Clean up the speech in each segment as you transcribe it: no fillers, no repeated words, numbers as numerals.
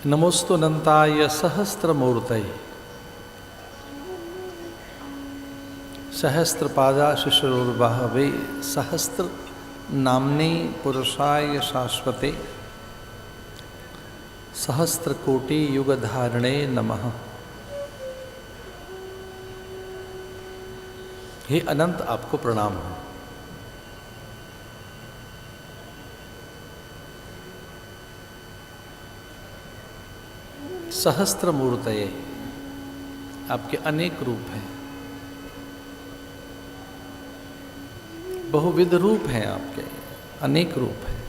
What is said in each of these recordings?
नमोस्तुनन्ताय सहस्रमूर्तये सहस्रपादाशिशुर्बहवे सहस्र नाम्ने पुरुषाय शाश्वते सहस्रकोटि युगधारणे नमः। हे अनंत, आपको प्रणाम हो। सहस्त्र मूर्तये, आपके अनेक रूप हैं, बहुविध रूप हैं आपके, अनेक रूप हैं।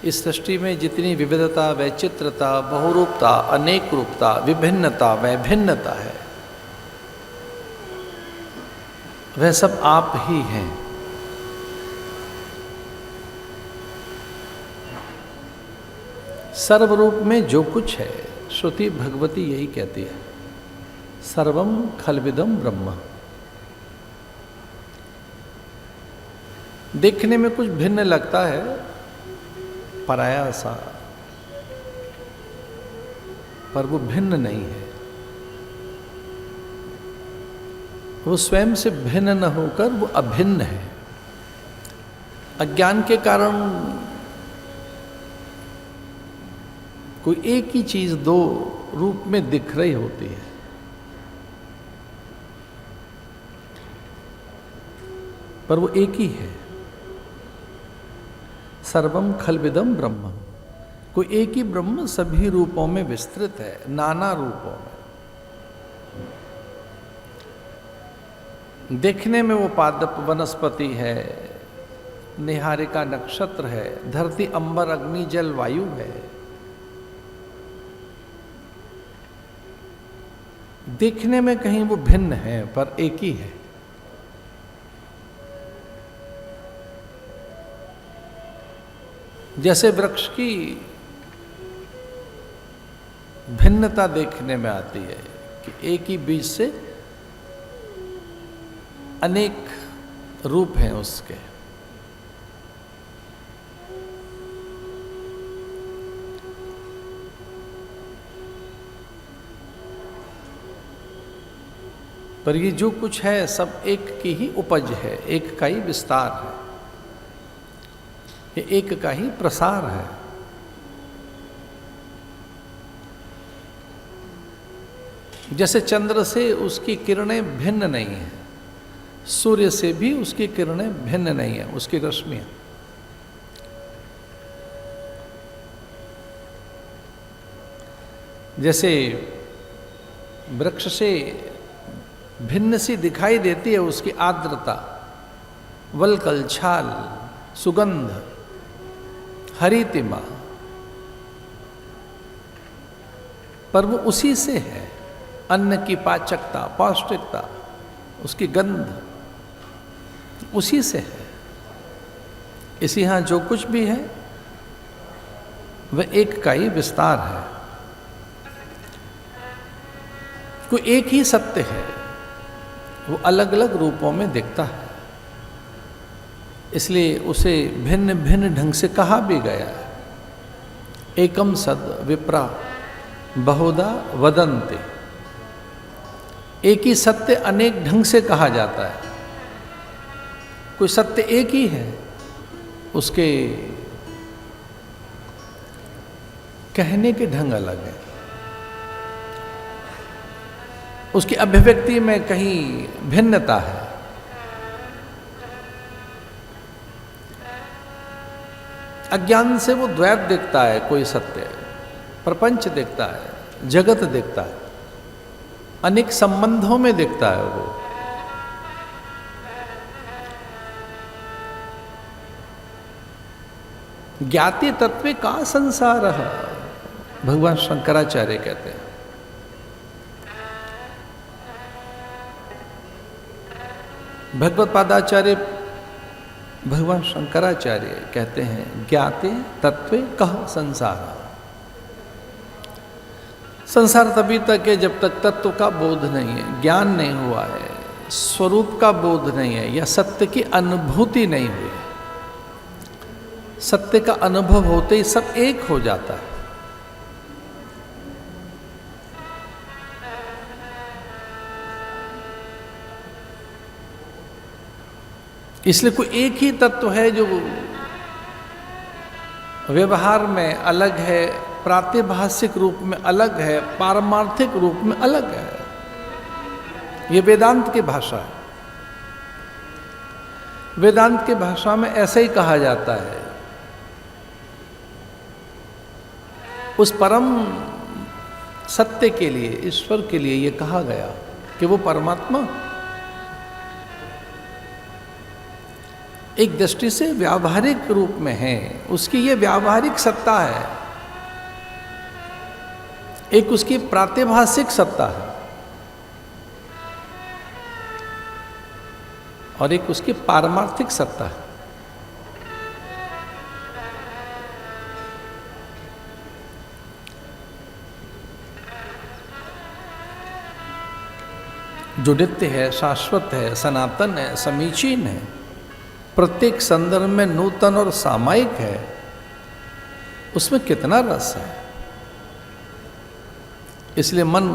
इस सृष्टि में जितनी विविधता, वैचित्रता, बहुरूपता, अनेक रूपता, विभिन्नता, वैभिन्नता है, वह सब आप ही हैं। सर्वरूप में जो कुछ है, श्रुति भगवती यही कहती है, सर्वम खलविदम ब्रह्म। देखने में कुछ भिन्न लगता है, पराया सा, पर वो भिन्न नहीं है। वो स्वयं से भिन्न न होकर वो अभिन्न है। अज्ञान के कारण कोई एक ही चीज दो रूप में दिख रही होती है, पर वो एक ही है। सर्वम खलविदम ब्रह्म, कोई एक ही ब्रह्म सभी रूपों में विस्तृत है, नाना रूपों में। देखने में वो पादप वनस्पति है, निहारिका नक्षत्र है, धरती अंबर अग्नि जल वायु है। देखने में कहीं वो भिन्न है, पर एक ही है। जैसे वृक्ष की भिन्नता देखने में आती है कि एक ही बीज से अनेक रूप हैं उसके, पर ये जो कुछ है सब एक की ही उपज है, एक का ही विस्तार है, ये एक का ही प्रसार है। जैसे चंद्र से उसकी किरणें भिन्न नहीं है, सूर्य से भी उसकी किरणें भिन्न नहीं है, उसकी रश्मियां। जैसे वृक्ष से भिन्न सी दिखाई देती है उसकी आर्द्रता, वल्कल, छाल, सुगंध, हरितिमा, पर वो उसी से है। अन्न की पाचकता, पौष्टिकता, उसकी गंध उसी से है। इसी यहाँ जो कुछ भी है वह एक का ही विस्तार है। कोई एक ही सत्य है, वो अलग अलग रूपों में दिखता है, इसलिए उसे भिन्न भिन्न ढंग से कहा भी गया है। एकम सद विप्रा बहुधा वदन्ते, एक ही सत्य अनेक ढंग से कहा जाता है। कोई सत्य एक ही है, उसके कहने के ढंग अलग है, उसकी अभिव्यक्ति में कहीं भिन्नता है। अज्ञान से वो द्वैत दिखता है, कोई सत्य, प्रपंच दिखता है, जगत दिखता है, अनेक संबंधों में दिखता है वो। ज्ञाति तत्वे का संसार, भगवान शंकराचार्य कहते हैं। भगवत पादाचार्य भगवान शंकराचार्य कहते हैं, ज्ञाते तत्वे कह संसार। संसार तभी तक है जब तक तत्व का बोध नहीं है, ज्ञान नहीं हुआ है, स्वरूप का बोध नहीं है, या सत्य की अनुभूति नहीं हुई है। सत्य का अनुभव होते ही सब एक हो जाता है। इसलिए कोई एक ही तत्व है जो व्यवहार में अलग है, प्रातिभाषिक रूप में अलग है, पारमार्थिक रूप में अलग है। ये वेदांत की भाषा है। वेदांत की भाषा में ऐसे ही कहा जाता है, उस परम सत्य के लिए, ईश्वर के लिए ये कहा गया कि वो परमात्मा एक दृष्टि से व्यावहारिक रूप में है, उसकी ये व्यावहारिक सत्ता है, एक उसकी प्रातिभाषिक सत्ता है और एक उसकी पारमार्थिक सत्ता है। जो नित्य है, शाश्वत है, सनातन है, समीचीन है, प्रत्येक संदर्भ में नूतन और सामायिक है, उसमें कितना रस है। इसलिए मन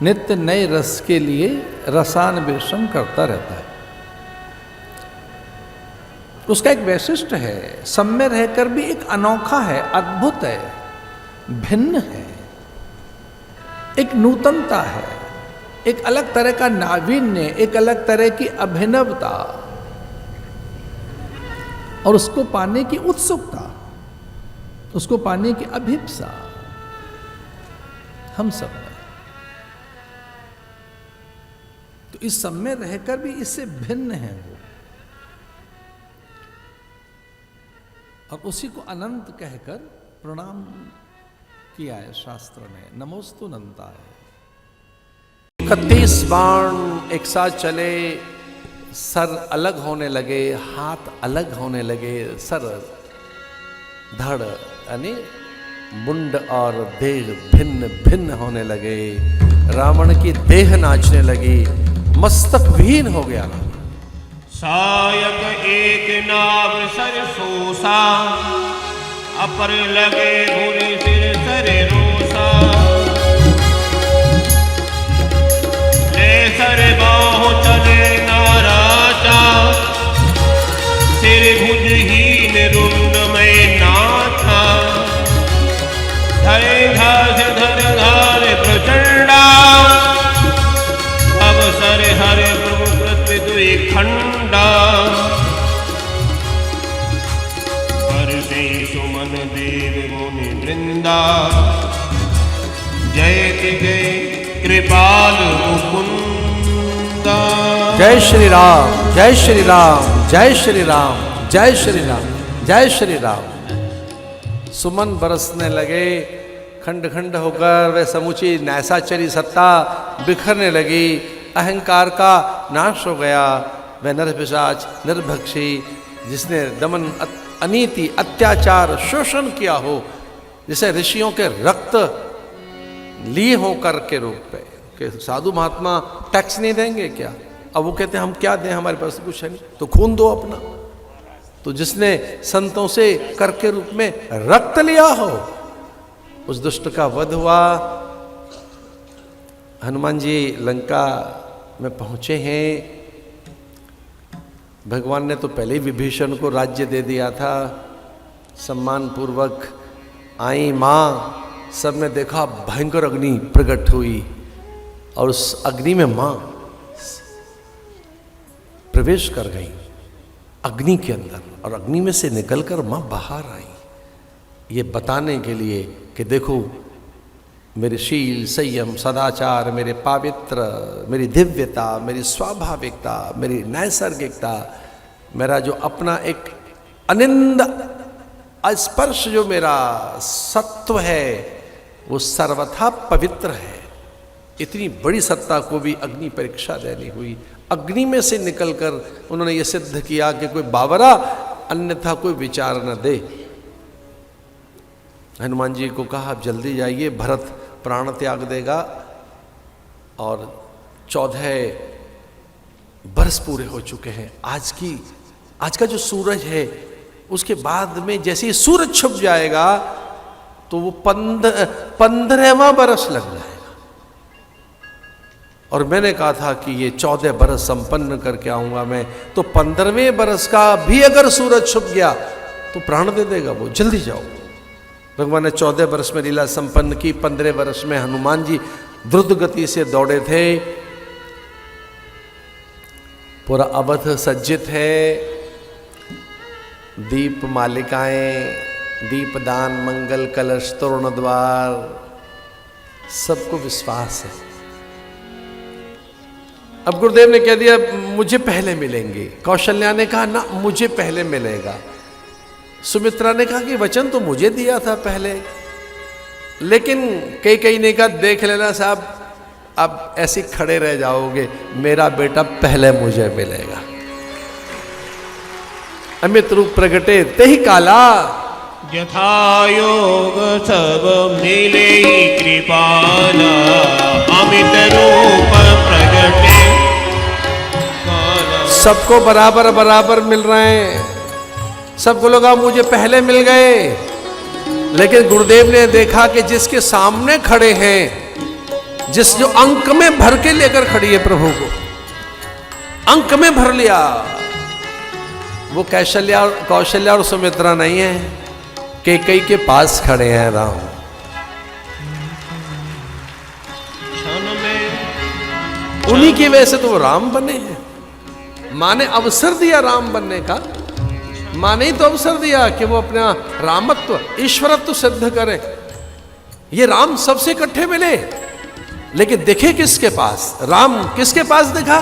नित्य नए रस के लिए रसान्वेषण करता रहता है। उसका एक वैशिष्ट्य है, सब में रहकर भी एक अनोखा है, अद्भुत है, भिन्न है, एक नूतनता है, एक अलग तरह का नावीन्य, एक अलग तरह की अभिनवता और उसको पाने की उत्सुकता, उसको पाने की अभिप्सा हम सब में। तो इस सब में रहकर भी इससे भिन्न है वो, और उसी को अनंत कहकर प्रणाम किया है शास्त्र में, नमोस्तु अनंताय। 31 बाण एक साथ चले, सर अलग होने लगे, हाथ अलग होने लगे, सर धड़ यानी मुंड और देह भिन्न भिन्न होने लगे। रावण की देह नाचने लगी, मस्तक विहीन हो गया। सायक एक नाव सरसोसा, अपर लगे भूरि सिर सरे रोसा। ले सर बाहु चले नाराजा, सिर भुजहीन रुंडमय नाथा। धरे घास धर घाल प्रचंडा, अब सर हर प्रभु पृथ्वी दुई खंडा। सुमन देव मुनि वृंदा, जयति जय कृपाल मुकुंदा। जय श्री राम, जय श्री राम, जय श्री राम, जय श्री राम, जय श्री राम। सुमन बरसने लगे, खंड खंड होकर वह समूची नैसाचरी सत्ता बिखरने लगी। अहंकार का नाश हो गया। वह नरपिशाच निर्भक्षी, जिसने दमन अनीति अत्याचार शोषण किया हो, जैसे ऋषियों के रक्त लिए हो कर के रूप में, कि साधु महात्मा टैक्स नहीं देंगे क्या? अब वो कहते हैं हम क्या दें, हमारे पास कुछ है नहीं, तो खून दो अपना। तो जिसने संतों से कर के रूप में रक्त लिया हो, उस दुष्ट का वध हुआ। हनुमान जी लंका में पहुंचे हैं। भगवान ने तो पहले ही विभीषण को राज्य दे दिया था। सम्मान पूर्वक आई माँ, सबने देखा भयंकर अग्नि प्रकट हुई, और उस अग्नि में माँ प्रवेश कर गई अग्नि के अंदर, और अग्नि में से निकलकर माँ बाहर आई, ये बताने के लिए कि देखो मेरे शील संयम सदाचार, मेरे पावित्र, मेरी दिव्यता, मेरी स्वाभाविकता, मेरी नैसर्गिकता, मेरा जो अपना एक अनिंद स्पर्श जो मेरा सत्व है, वो सर्वथा पवित्र है। इतनी बड़ी सत्ता को भी अग्नि परीक्षा देनी हुई। अग्नि में से निकलकर उन्होंने ये सिद्ध किया कि कोई बावरा अन्यथा कोई विचार न दे। हनुमान जी को कहा आप जल्दी जाइए, भरत प्राण त्याग देगा, और 14 बरस पूरे हो चुके हैं। आज का जो सूरज है, उसके बाद में जैसे ही सूरज छुप जाएगा तो वो 15वां बरस लग जाएगा। और मैंने कहा था कि ये 14 बरस संपन्न करके आऊंगा मैं, तो 15वें बरस का भी अगर सूरज छुप गया तो प्राण दे देगा वो, जल्दी जाओ। भगवान ने 14 बरस में लीला संपन्न की। 15 बरस में हनुमान जी द्रुत गति से दौड़े थे। पूरा अवध सज्जित है, दीप मालिकाएं, दीपदान, मंगल कलश, तोरण द्वार, सबको विश्वास है। अब गुरुदेव ने कह दिया मुझे पहले मिलेंगे। कौशल्या ने कहा ना, मुझे पहले मिलेगा। सुमित्रा ने कहा कि वचन तो मुझे दिया था पहले, लेकिन कई ने कहा देख लेना साहब, अब ऐसे खड़े रह जाओगे, मेरा बेटा पहले मुझे मिलेगा। अमित रूप प्रगटे ते ही काला, यथा योग सब मिले कृपाला, अमित रूप प्रगटे काला। सबको बराबर बराबर मिल रहे हैं, सबको लोग मुझे पहले मिल गए। लेकिन गुरुदेव ने देखा कि जिसके सामने खड़े हैं, जिस जो अंक में भर के लेकर खड़ी है प्रभु को, अंक में भर लिया, वो कौशल्या और सुमित्रा नहीं है, कैकेयी के पास खड़े हैं राम। उन्हीं की वजह से तो वो राम बने हैं। माँ ने अवसर दिया राम बनने का, माँ ने ही तो अवसर दिया कि वो अपना रामत्व, ईश्वरत्व सिद्ध करे। ये राम सबसे इकट्ठे मिले, लेकिन दिखे किसके पास? राम किसके पास दिखा?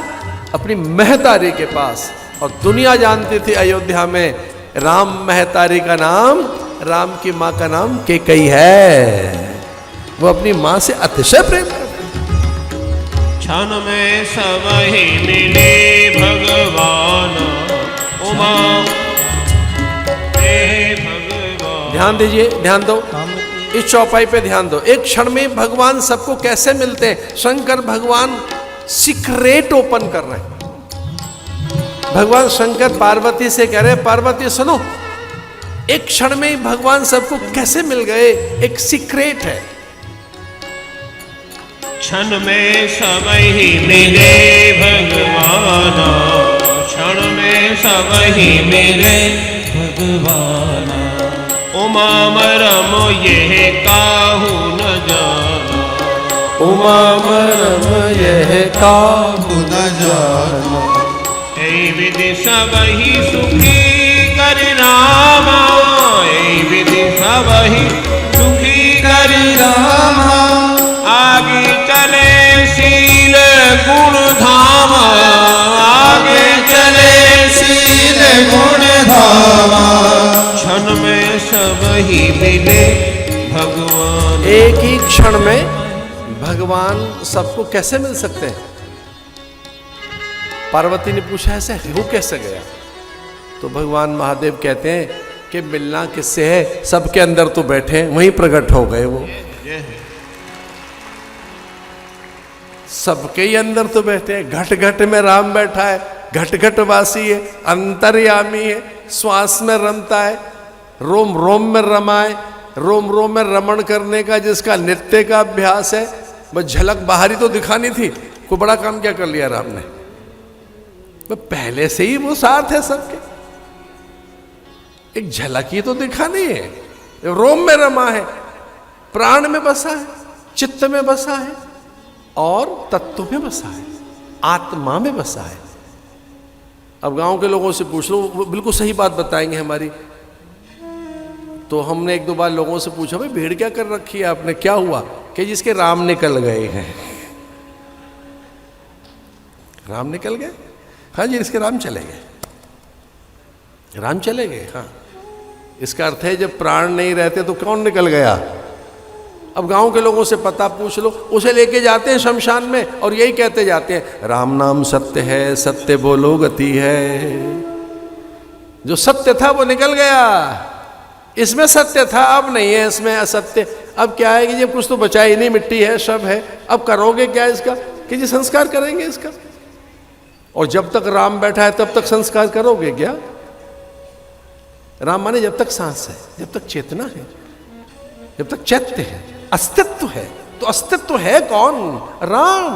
अपनी महतारी के पास। और दुनिया जानती थी अयोध्या में राम महतारी का नाम, राम की माँ का नाम कैकेयी है। वो अपनी माँ से अतिशय प्रेम करते। क्षण में सब ही मिले भगवान, उमा भगवान। ध्यान दीजिए, ध्यान दो, इस चौपाई पे ध्यान दो। एक क्षण में भगवान सबको कैसे मिलते हैं? शंकर भगवान सीक्रेट ओपन कर रहे हैं। भगवान शंकर पार्वती से कह रहे हैं, पार्वती सुनो, एक क्षण में ही भगवान सबको कैसे मिल गए, एक सीक्रेट है। क्षण में सब ही मिले भगवान, क्षण में सब ही मिले भगवान। उमा मरम यह काहू न जाना, उमा मरम यह काहू न जाना। ऐ विधि सब ही सुखी कर रामा, ऐ विधि सब ही सुखी कर रामा। आगे चले शील गुण धाम, आगे चले शील गुण धाम। क्षण में सब ही मिले भगवान। एक ही क्षण में भगवान सबको कैसे मिल सकते हैं? पार्वती ने पूछा ऐसे हो कैसे गया? तो भगवान महादेव कहते हैं कि मिलना किससे है, सबके अंदर तो बैठे, वहीं प्रकट हो गए वो। सबके ही अंदर तो बैठे हैं। घट घट में राम बैठा है, घट घट वासी है, अंतर्यामी है, श्वास में रमता है, रोम रोम में रमाए, रोम रोम में रमण करने का जिसका नित्य का अभ्यास है। बस झलक बाहरी तो दिखानी थी, कोई बड़ा काम क्या कर लिया राम ने? पहले से ही वो साथ है सबके, एक झलक ही तो दिखानी है। रोम में रमा है, प्राण में बसा है, चित्त में बसा है और तत्व में बसा है, आत्मा में बसा है। अब गांव के लोगों से पूछ लो, वो बिल्कुल सही बात बताएंगे हमारी। तो हमने एक दो बार लोगों से पूछा, भाई भीड़ क्या कर रखी है आपने, क्या हुआ? कि जिसके राम निकल गए हैं। राम निकल गए? हाँ जी, इसके राम चले गए, राम चले गए। हाँ, इसका अर्थ है जब प्राण नहीं रहते तो कौन निकल गया? अब गांव के लोगों से पता पूछ लो, उसे लेके जाते हैं शमशान में और यही कहते जाते हैं, राम नाम सत्य है, सत्य बोलो गति है। जो सत्य था वो निकल गया, इसमें सत्य था, अब नहीं है इसमें असत्य। अब क्या है कि जब कुछ तो बचा ही नहीं, मिट्टी है, सब है, अब करोगे क्या इसका? कि जी संस्कार करेंगे इसका। और जब तक राम बैठा है तब तक संस्कार करोगे क्या? राम माने जब तक सांस है, जब तक चेतना है, जब तक चैत्य है, अस्तित्व है। तो अस्तित्व है कौन? राम।